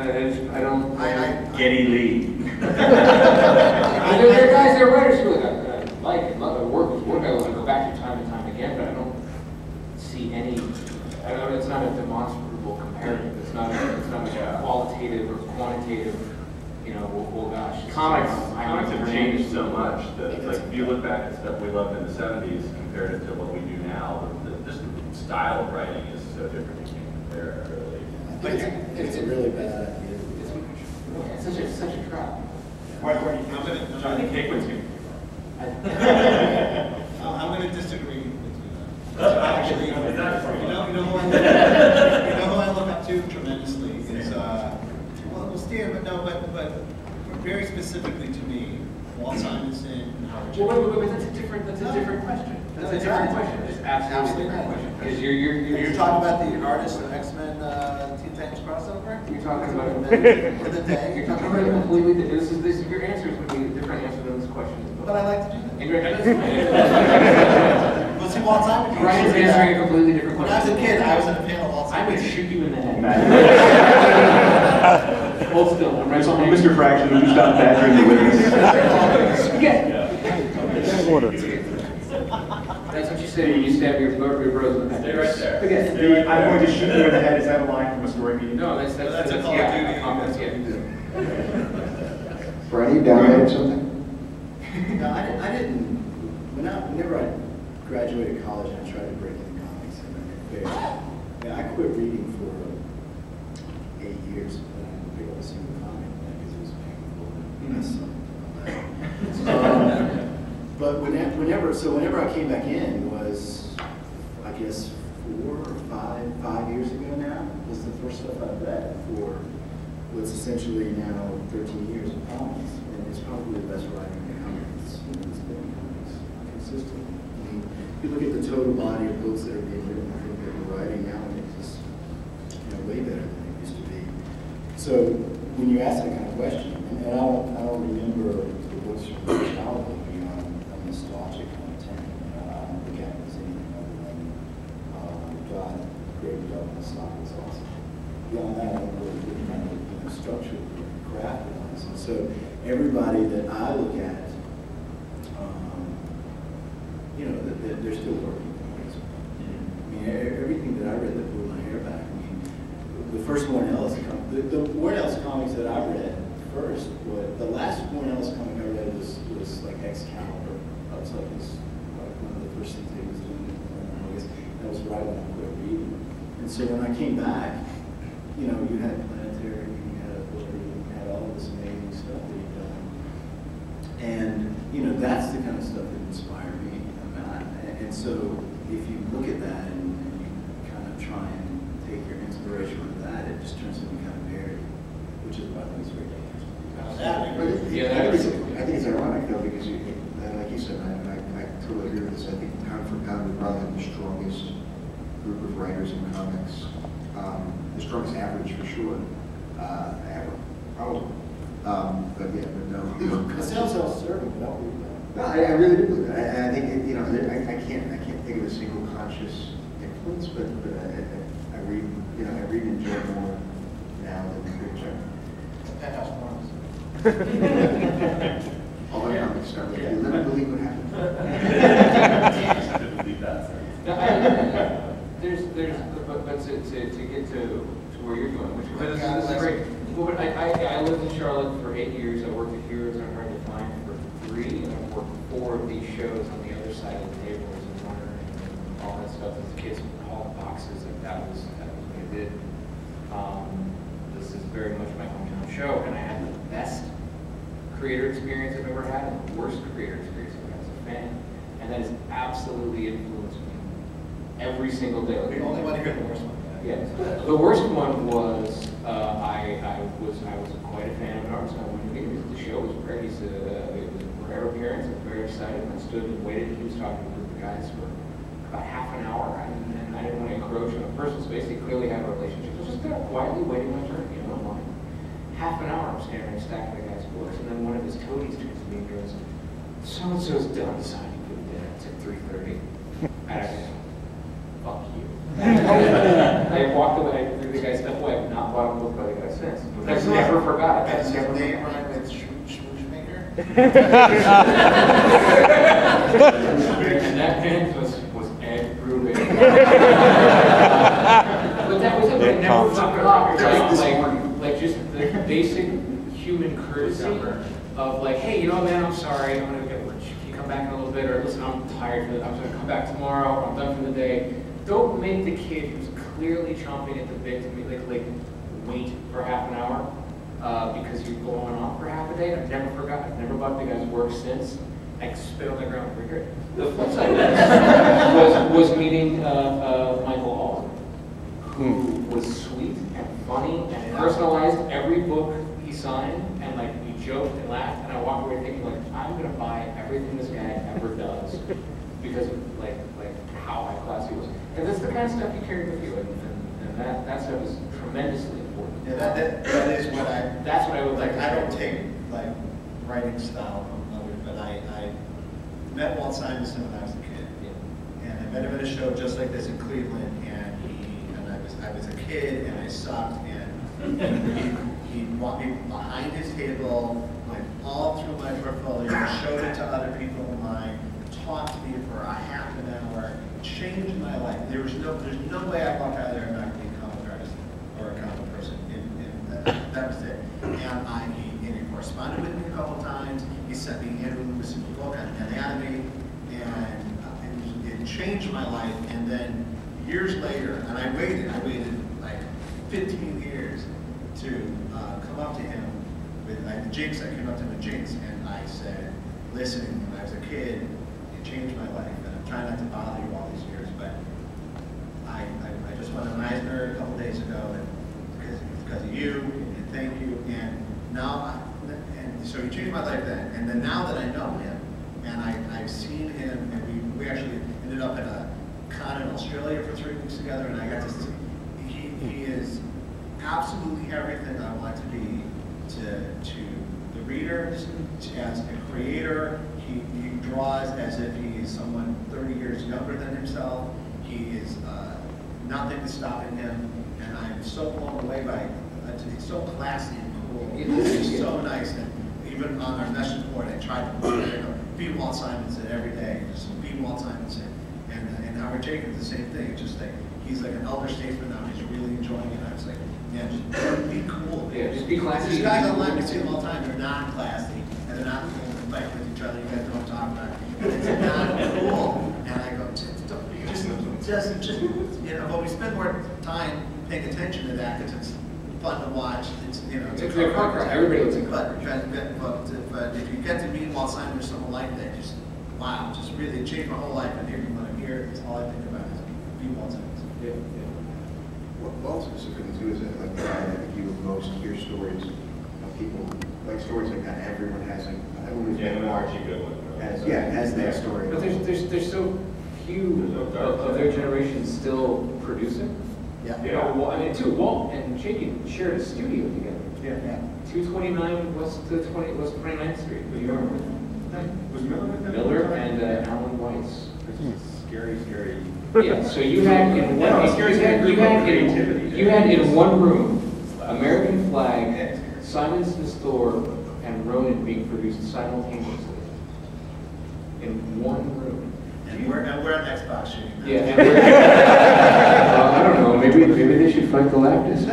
I don't. Geddy Lee. There are guys, there are writers who like and love it, work I want to go back to time and time again, but I don't see any. It's not a demonstrable comparative. It's not a qualitative or quantitative. You know, well gosh. Comics have changed so much that it's like if you look back at stuff we loved in the '70s compared to what we do now, just the style of writing is so different. You can't compare it really. It's a really bad idea. It's such a trap. I think Hickman's good. I'm going to disagree with you. Actually, you know who I look up to tremendously is well, Steer, but very specifically to me, Walt Simonson and Howard Jones. Wait, that's a different question. That's a different question. It's absolutely a different question. Because you're talking about the artist of X-Men Teen Titans crossover? You're talking about the day. You're talking about it completely. This is your answers would be a different answer than this question. But I like to do that. But see, Walt Simonson. Ryan's answering a completely different question. When I was a kid, I was in a panel of Walt I Simonson. would shoot you in the head. Hold still. Mr. Fraction, who's not badgering the witness. Order. That's what you say when you stab your bros in the head. Stay right there. Again, I'm going to shoot you in the head. Is that a line from a story meeting? No, that's a Call of Duty. Brian, you downloaded something? No, I didn't. Whenever I graduated college and I tried to break into comics, and I quit reading for 8 years, but I didn't pick up a single comic because it was painful. But whenever I came back in was, I guess, 4 or 5 years ago now, was the first stuff I've read for what's essentially now 13 years of comics. And it's probably the best writing in comics. It's been in comics consistently. I mean, if you look at the total body of books that are being written, I think that we're writing nowadays is way better than it used to be. So when you ask that kind of question, and I don't remember the books from my childhood beyond a nostalgic content. I don't think it was anything other than God created up the stock was awesome. Beyond that, I don't really kind of structure craft wise. And so everybody that I look at, they're still working. I mean, everything that I read that blew my hair back. I mean, the first Warren Ellis comics that I read first, the last Warren Ellis comic I read was like Excalibur. That was like one of the first things he was doing. I guess that was right when I quit reading. And so when I came back, you had Planetary, you had Ability, you had all of this amazing stuff that he'd done. And that's the kind of stuff that inspired me. And so if you look at that and you kind of try and take your inspiration from that, it just turns into kind of parody, which is why I think it's very dangerous. I think it's ironic though, because like you said, I totally agree with this. I think pound for pound we probably have the strongest group of writers in comics, the strongest average for sure, ever, probably. But no. It sounds self-serving, but I don't believe that. No, I really do believe that. I think I can't think of a single conscious influence, but I read and enjoy more now than I did Joe. Penthouse Morons. All our comics start with, you live and believe what happened. But to get to where you're going, which this is great. Well, but I lived in Charlotte for 8 years. I worked at Heroes on Hard to Find for 3, and I've worked 4 of these shows on the other side of the table as a runner and all that stuff. As kids would haul boxes, and that was what I did. This is very much my hometown show, and I had the best creator experience I've ever had and the worst creator experience I've had as a fan. And that has absolutely influenced me every single day. We only want to hear the worst one. Yeah. The worst one was I was quite a fan of an artist. I wanted to meet him. The show was great. It was a rare appearance. I was very excited. I stood and waited. He was talking to a group of guys for about half an hour, and I didn't want to encroach on a personal space. They clearly had a relationship. I was just kind of quietly waiting my turn. Half an hour I'm standing there stacking the guy's books, and then one of his toadies turns to me and goes, "So-and-so's done signing for the dinner. It's at 3:30. And I go, "Fuck you." I walked away, I threw the guy stuff away. I've not bought a book by the guy since. That's forgot it. Does his name rhyme with Schmooshmaker? And that man was Ed Brubaker. But that was it. It never forgot. Like just the basic human courtesy of like, hey, you know, man, I'm sorry, I'm gonna get lunch. Can you come back in a little bit? Or listen, I'm tired. I'm gonna come back tomorrow. I'm done for the day. Don't make the kid who's clearly chomping at the bit to be like wait for half an hour because you're going on for half a day. I've never forgotten. I've never bugged the guy's work since. I spit on the ground for good. The flip side of that was meeting Michael Bendis, who was sweet and funny and personalized every book he signed, and like we joked and laughed, and I walked away thinking like I'm gonna buy everything this guy ever does because of like how high class he was. And that's the kind of stuff you carry with you, and that stuff is tremendously important. Yeah, that is what that's what I would like. I don't take like writing style from others, but I met Walt Simonson when I was a kid, and I met him at a show just like this in Cleveland, and I was a kid and I sucked, and he brought me behind his table, went all through my portfolio, showed it to other people in line, talked to me for a half an hour, changed my life. There's no way I walk out of there and not be a comic artist or a comic person. That was it. And he corresponded with me a couple times. He sent me Andrew Lewis's book on anatomy, and it changed my life. And then years later, and I waited like 15 years to come up to him with like the Jinx. I came up to him with Jinx, and I said, "Listen, when I was a kid, it changed my life, and I'm trying not to bother you all these years, but I just went to Meisner a couple days ago, and because of you, and thank you, and now." So he changed my life then, and then now that I know him, and I've seen him, and we actually ended up at a con in Australia for 3 weeks together, and I got to see, he is absolutely everything I want to be to the reader, as a creator. He draws as if he is someone 30 years younger than himself. He is nothing is stopping him, and I'm so blown away by it. He's so classy and cool. He's so nice, and even on our message board, I tried to be Walt Simonson every day, just be Walt Simonson. And Howard Jacobs, the same thing. It's just like he's like an elder statesman now. He's really enjoying it. I was like, yeah, just be cool. Yeah, just be classy. These guys online, we see them all the time. They're not classy, and they're not going to fight with each other. You guys know what I'm talking about. It's not cool. And I go, just you know. But we spend more time paying attention to that because it's fun to watch. It's it's a car crack. Everybody looks incredible. But if you get to meet Walt Simon or someone like that, just wow, just really changed my whole life. And here, when I'm here, it's all I think about is be Walt Simon. Yeah. Well, Walt specifically too is that like the guy that you most hear stories of people like stories like that. Everyone has like everyone's Archie Goodwin has that story. But there's so few of their generation still producing. Yeah. You know, I mean, too, Walt and Jakey shared a studio together. Yeah. 229 West 29th Street. New York. Was Miller and Alan Weiss. Scary. Yeah. So you had in one room American Flag, Simonson's Store, and Ronin being produced simultaneously in one room. And we're on Xbox shooting. Yeah. And we're, I don't know. Maybe they should fight the leftists.